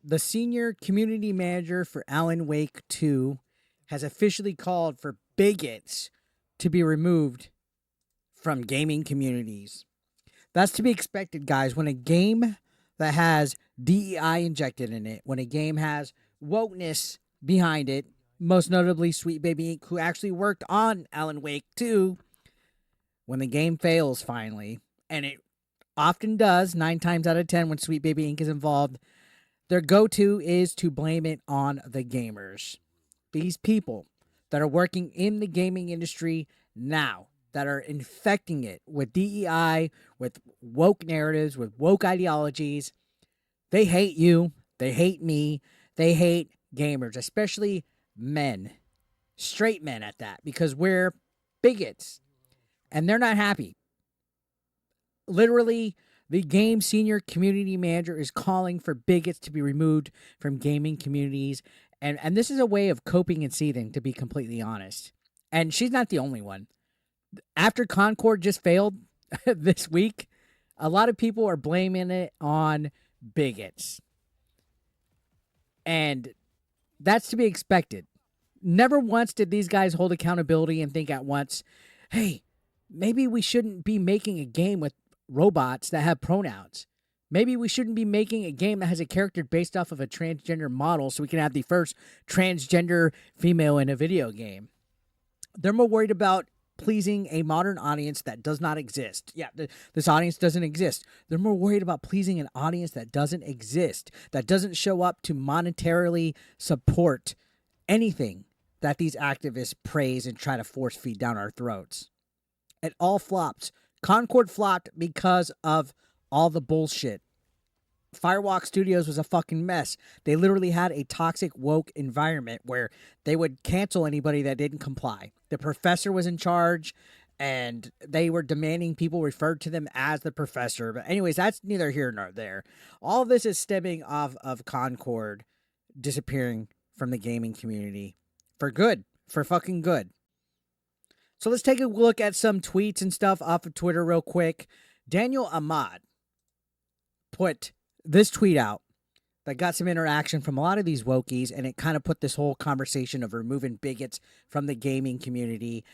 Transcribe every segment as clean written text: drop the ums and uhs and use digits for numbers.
The senior community manager for Alan Wake 2 has officially called for bigots to be removed from gaming communities. That's to be expected, guys. When a game that has DEI injected in it, when a game has wokeness behind it, most notably Sweet Baby Inc., who actually worked on Alan Wake 2, when the game fails finally, and it often does, 9 times out of 10 when Sweet Baby Inc. is involved, their go-to is to blame it on the gamers. These people that are working in the gaming industry now, that are infecting it with DEI, with woke narratives, with woke ideologies, they hate you, they hate me, they hate gamers, especially men, straight men at that, because we're bigots, and they're not happy. Literally, the game senior community manager is calling for bigots to be removed from gaming communities. And this is a way of coping and seething, to be completely honest. And she's not the only one. After Concord just failed this week, a lot of people are blaming it on bigots. And that's to be expected. Never once did these guys hold accountability and think at once, hey, maybe we shouldn't be making a game with robots that have pronouns. Maybe we shouldn't be making a game that has a character based off of a transgender model so we can have the first transgender female in a video game. They're more worried about pleasing a modern audience that does not exist. Yeah, this audience doesn't exist. They're more worried about pleasing an audience that doesn't exist, that doesn't show up to monetarily support anything that these activists praise and try to force feed down our throats. It all flopped. Concord flopped because of all the bullshit. Firewalk Studios was a fucking mess. They literally had a toxic woke environment where they would cancel anybody that didn't comply. The professor was in charge, and they were demanding people refer to them as the professor. But anyways, that's neither here nor there. All of this is stemming off of Concord disappearing from the gaming community for good, for fucking good. So let's take a look at some tweets and stuff off of Twitter real quick. Daniel Ahmad put this tweet out that got some interaction from a lot of these wokies, and it kind of put this whole conversation of removing bigots from the gaming community.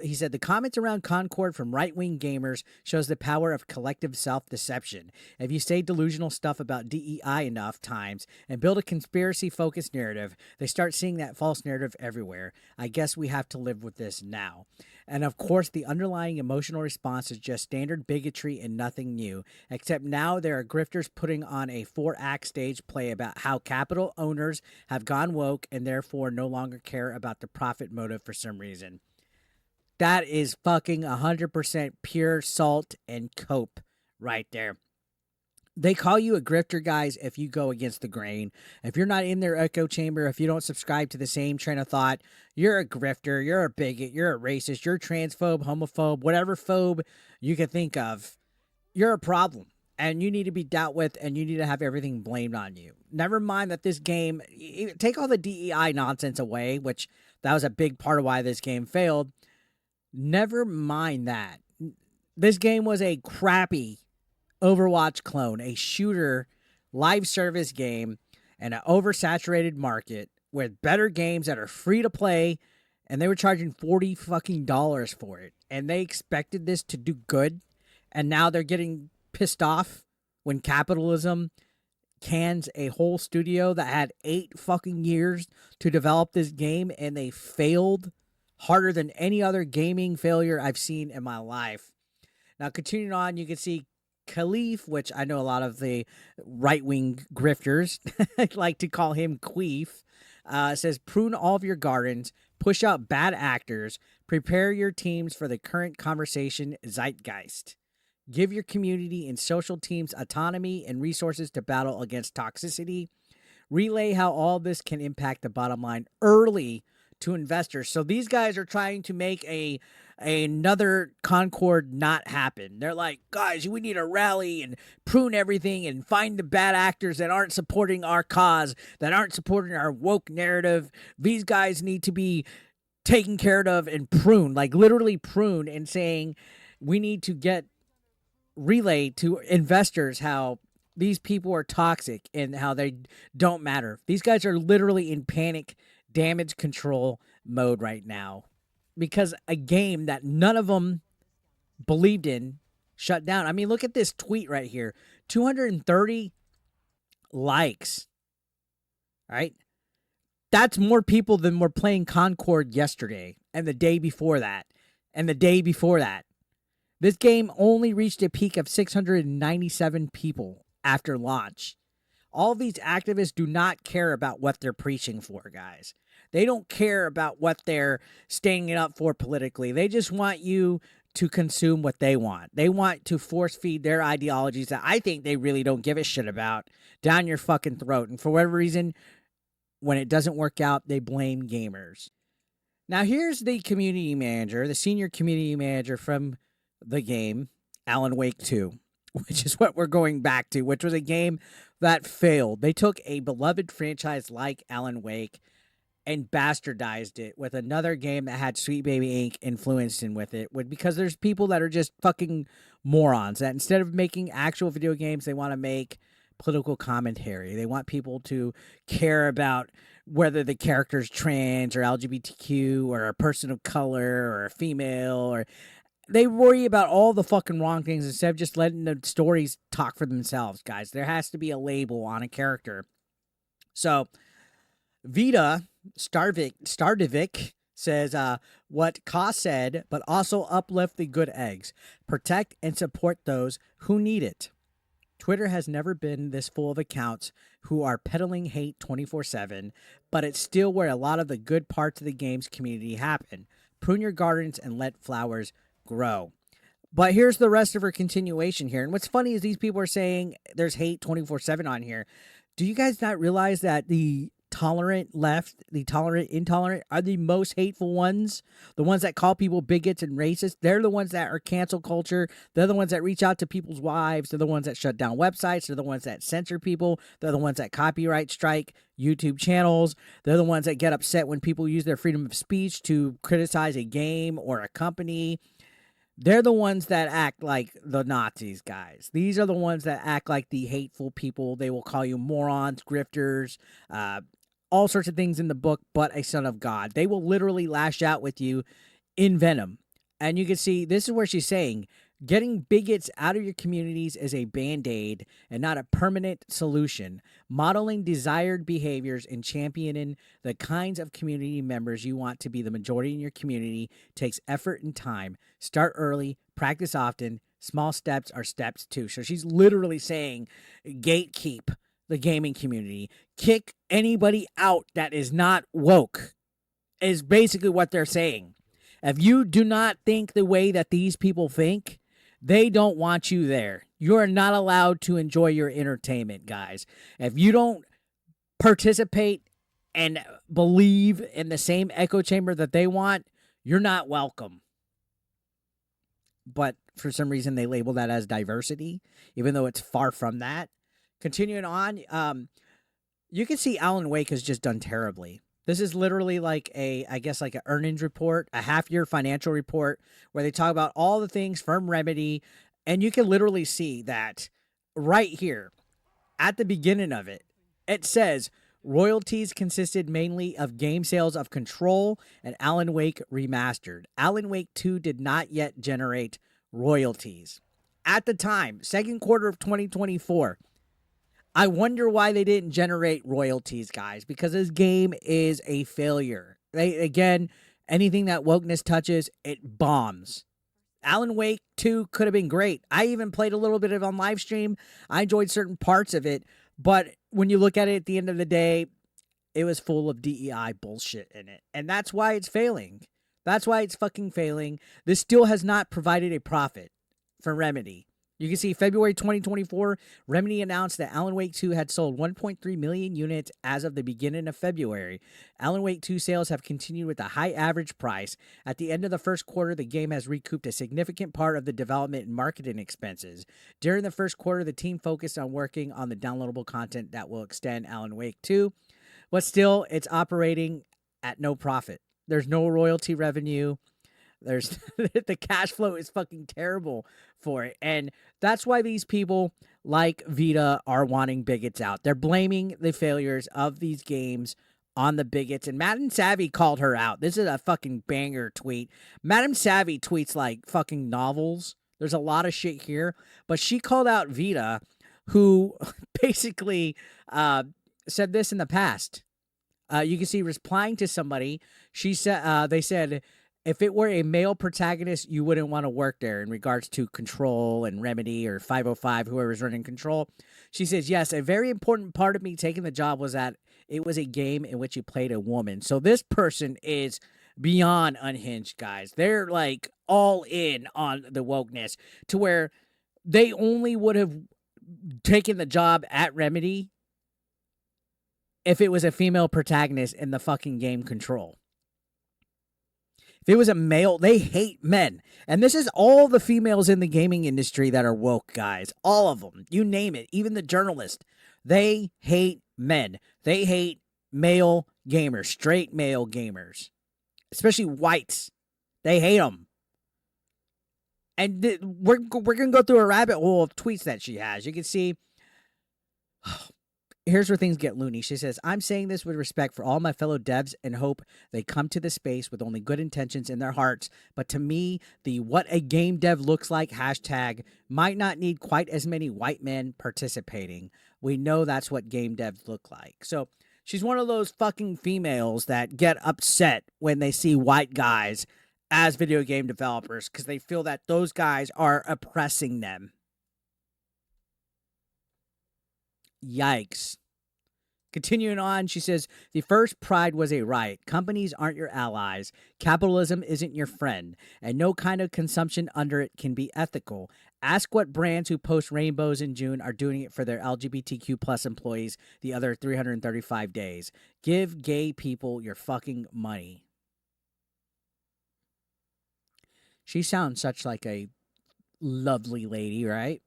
He said, the comments around Concord from right-wing gamers shows the power of collective self-deception. If you say delusional stuff about DEI enough times and build a conspiracy-focused narrative, they start seeing that false narrative everywhere. I guess we have to live with this now. And of course, the underlying emotional response is just standard bigotry and nothing new, except now there are grifters putting on a 4-act stage play about how capital owners have gone woke and therefore no longer care about the profit motive for some reason. That is fucking 100% pure salt and cope right there. They call you a grifter, guys, if you go against the grain. If you're not in their echo chamber, if you don't subscribe to the same train of thought, you're a grifter, you're a bigot, you're a racist, you're transphobe, homophobe, whatever phobe you can think of. You're a problem, and you need to be dealt with, and you need to have everything blamed on you. Never mind that this game, take all the DEI nonsense away, which that was a big part of why this game failed. Never mind that. This game was a crappy Overwatch clone, a shooter live service game in an oversaturated market with better games that are free to play, and they were charging $40 fucking for it. And they expected this to do good, and now they're getting pissed off when capitalism cans a whole studio that had 8 fucking years to develop this game, and they failed harder than any other gaming failure I've seen in my life. Now, continuing on, you can see Khalif, which I know a lot of the right-wing grifters like to call him Queef, says, prune all of your gardens, push out bad actors, prepare your teams for the current conversation zeitgeist. Give your community and social teams autonomy and resources to battle against toxicity. Relay how all this can impact the bottom line early to investors. So these guys are trying to make another Concord not happen. They're like, guys, we need to rally and prune everything and find the bad actors that aren't supporting our cause, that aren't supporting our woke narrative. These guys need to be taken care of and pruned, like literally prune, and saying we need to get relay to investors how these people are toxic and how they don't matter. These guys are literally in panic damage control mode right now because a game that none of them believed in shut down. I mean, look at this tweet right here. 230 likes. Right? That's more people than were playing Concord yesterday and the day before that and the day before that. This game only reached a peak of 697 people after launch. All these activists do not care about what they're preaching for, guys. They don't care about what they're standing up for politically. They just want you to consume what they want. They want to force feed their ideologies that I think they really don't give a shit about down your fucking throat. And for whatever reason, when it doesn't work out, they blame gamers. Now, here's the community manager, the senior community manager from the game, Alan Wake 2, which is what we're going back to, which was a game that failed. They took a beloved franchise like Alan Wake and bastardized it with another game that had Sweet Baby Inc. influenced in with it, because there's people that are just fucking morons that instead of making actual video games, they want to make political commentary. They want people to care about whether the character's trans or LGBTQ or a person of color or a female, or they worry about all the fucking wrong things instead of just letting the stories talk for themselves, guys. There has to be a label on a character. So Vida Starčević says, what Ka said, but also uplift the good eggs. Protect and support those who need it. Twitter has never been this full of accounts who are peddling hate 24/7, but it's still where a lot of the good parts of the game's community happen. Prune your gardens and let flowers grow. But here's the rest of her continuation here. And what's funny is these people are saying there's hate 24/7 on here. Do you guys not realize that the tolerant left, the tolerant, intolerant are the most hateful ones? The ones that call people bigots and racists, they're the ones that are cancel culture. They're the ones that reach out to people's wives. They're the ones that shut down websites. They're the ones that censor people. They're the ones that copyright strike YouTube channels. They're the ones that get upset when people use their freedom of speech to criticize a game or a company. They're the ones that act like the Nazis, guys. These are the ones that act like the hateful people. They will call you morons, grifters, all sorts of things in the book, but a son of God. They will literally lash out with you in venom. And you can see, this is where she's saying, getting bigots out of your communities is a band-aid and not a permanent solution. Modeling desired behaviors and championing the kinds of community members you want to be the majority in your community takes effort and time. Start early, practice often. Small steps are steps too. So she's literally saying, gatekeep the gaming community. Kick anybody out that is not woke, is basically what they're saying. If you do not think the way that these people think, they don't want you there. You are not allowed to enjoy your entertainment, guys. If you don't participate and believe in the same echo chamber that they want, you're not welcome. But for some reason, they label that as diversity, even though it's far from that. Continuing on, you can see Alan Wake has just done terribly. This is literally like like an earnings report, a half-year financial report where they talk about all the things from Remedy. And you can literally see that right here at the beginning of it, it says royalties consisted mainly of game sales of Control and Alan Wake Remastered. Alan Wake 2 did not yet generate royalties. At the time, second quarter of 2024, I wonder why they didn't generate royalties, guys, because this game is a failure. Again, anything that wokeness touches, it bombs. Alan Wake 2 could have been great. I even played a little bit of it on live stream. I enjoyed certain parts of it, but when you look at it at the end of the day, it was full of DEI bullshit in it, and that's why it's failing. That's why it's fucking failing. This still has not provided a profit for Remedy. You can see February 2024, Remedy announced that Alan Wake 2 had sold 1.3 million units as of the beginning of February. Alan Wake 2 sales have continued with a high average price. At the end of the first quarter, the game has recouped a significant part of the development and marketing expenses. During the first quarter, the team focused on working on the downloadable content that will extend Alan Wake 2, but still, it's operating at no profit. There's no royalty revenue. There's the cash flow is fucking terrible for it. And that's why these people like Vida are wanting bigots out. They're blaming the failures of these games on the bigots. And Madam Savvy called her out. This is a fucking banger tweet. Madam Savvy tweets like fucking novels. There's a lot of shit here. But she called out Vida, who basically said this in the past. You can see replying to somebody. She said, they said, if it were a male protagonist, you wouldn't want to work there in regards to Control and Remedy or 505, whoever's running Control. She says, yes, a very important part of me taking the job was that it was a game in which you played a woman. So this person is beyond unhinged, guys. They're like all in on the wokeness to where they only would have taken the job at Remedy if it was a female protagonist in the fucking game Control. If it was a male, they hate men. And this is all the females in the gaming industry that are woke, guys. All of them. You name it. Even the journalists. They hate men. They hate male gamers. Straight male gamers. Especially whites. They hate them. And we're going to go through a rabbit hole of tweets that she has. You can see... Here's where things get loony. She says, I'm saying this with respect for all my fellow devs and hope they come to the space with only good intentions in their hearts. But to me, the what a game dev looks like hashtag might not need quite as many white men participating. We know that's what game devs look like. So she's one of those fucking females that get upset when they see white guys as video game developers because they feel that those guys are oppressing them. Yikes. Continuing on, she says, the first pride was a riot. Companies aren't your allies. Capitalism isn't your friend. And no kind of consumption under it can be ethical. Ask what brands who post rainbows in June are doing it for their LGBTQ plus employees the other 335 days. Give gay people your fucking money. She sounds such like a lovely lady, right?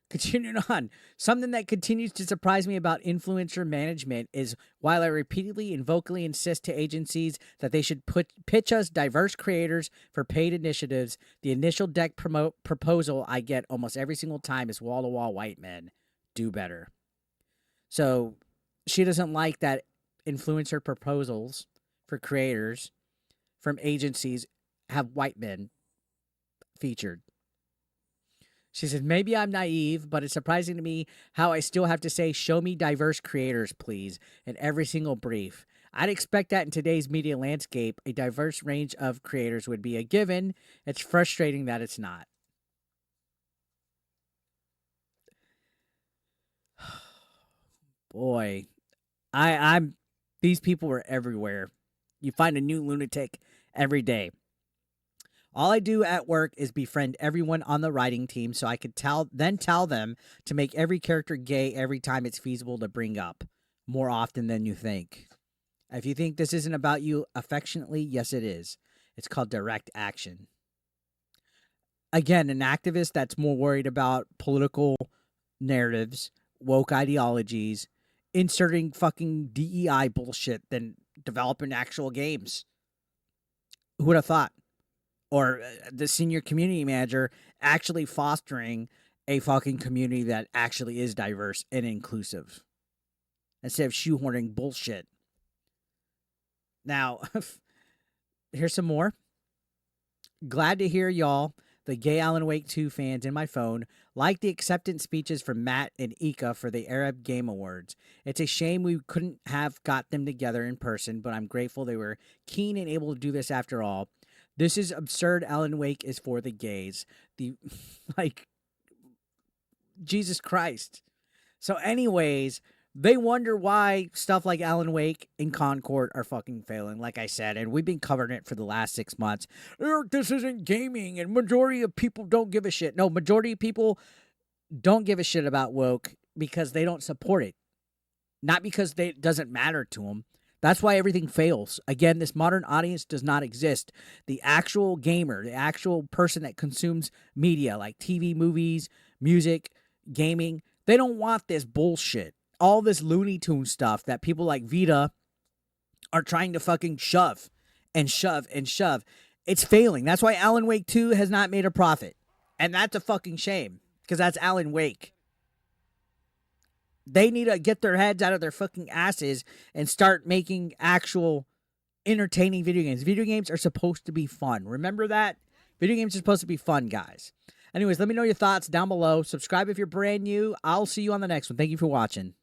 Continuing on, something that continues to surprise me about influencer management is while I repeatedly and vocally insist to agencies that they should pitch us diverse creators for paid initiatives, the initial deck proposal I get almost every single time is wall-to-wall white men. Do better. So she doesn't like that influencer proposals for creators from agencies have white men featured. She said, maybe I'm naive, but it's surprising to me how I still have to say, show me diverse creators, please, in every single brief. I'd expect that in today's media landscape, a diverse range of creators would be a given. It's frustrating that it's not. Boy, I'm these people are everywhere. You find a new lunatic every day. All I do at work is befriend everyone on the writing team so I could tell them to make every character gay every time it's feasible to bring up, more often than you think. If you think this isn't about you affectionately, yes it is. It's called direct action. Again, an activist that's more worried about political narratives, woke ideologies, inserting fucking DEI bullshit than developing actual games. Who would have thought? Or the senior community manager actually fostering a fucking community that actually is diverse and inclusive instead of shoehorning bullshit. Now, here's some more. Glad to hear y'all, the gay Alan Wake 2 fans in my phone, like the acceptance speeches from Matt and Ika for the Arab Game Awards. It's a shame we couldn't have got them together in person, but I'm grateful they were keen and able to do this after all. This is absurd. Alan Wake is for the gays. Jesus Christ. So anyways, they wonder why stuff like Alan Wake and Concord are fucking failing, like I said, and we've been covering it for the last 6 months. This isn't gaming, and majority of people don't give a shit. No, majority of people don't give a shit about woke because they don't support it. Not because it doesn't matter to them. That's why everything fails. Again, this modern audience does not exist. The actual gamer, the actual person that consumes media like TV, movies, music, gaming, they don't want this bullshit. All this Looney Tune stuff that people like Vida are trying to fucking shove and shove and shove. It's failing. That's why Alan Wake 2 has not made a profit. And that's a fucking shame, because that's Alan Wake. They need to get their heads out of their fucking asses and start making actual entertaining video games. Video games are supposed to be fun. Remember that? Video games are supposed to be fun, guys. Anyways, let me know your thoughts down below. Subscribe if you're brand new. I'll see you on the next one. Thank you for watching.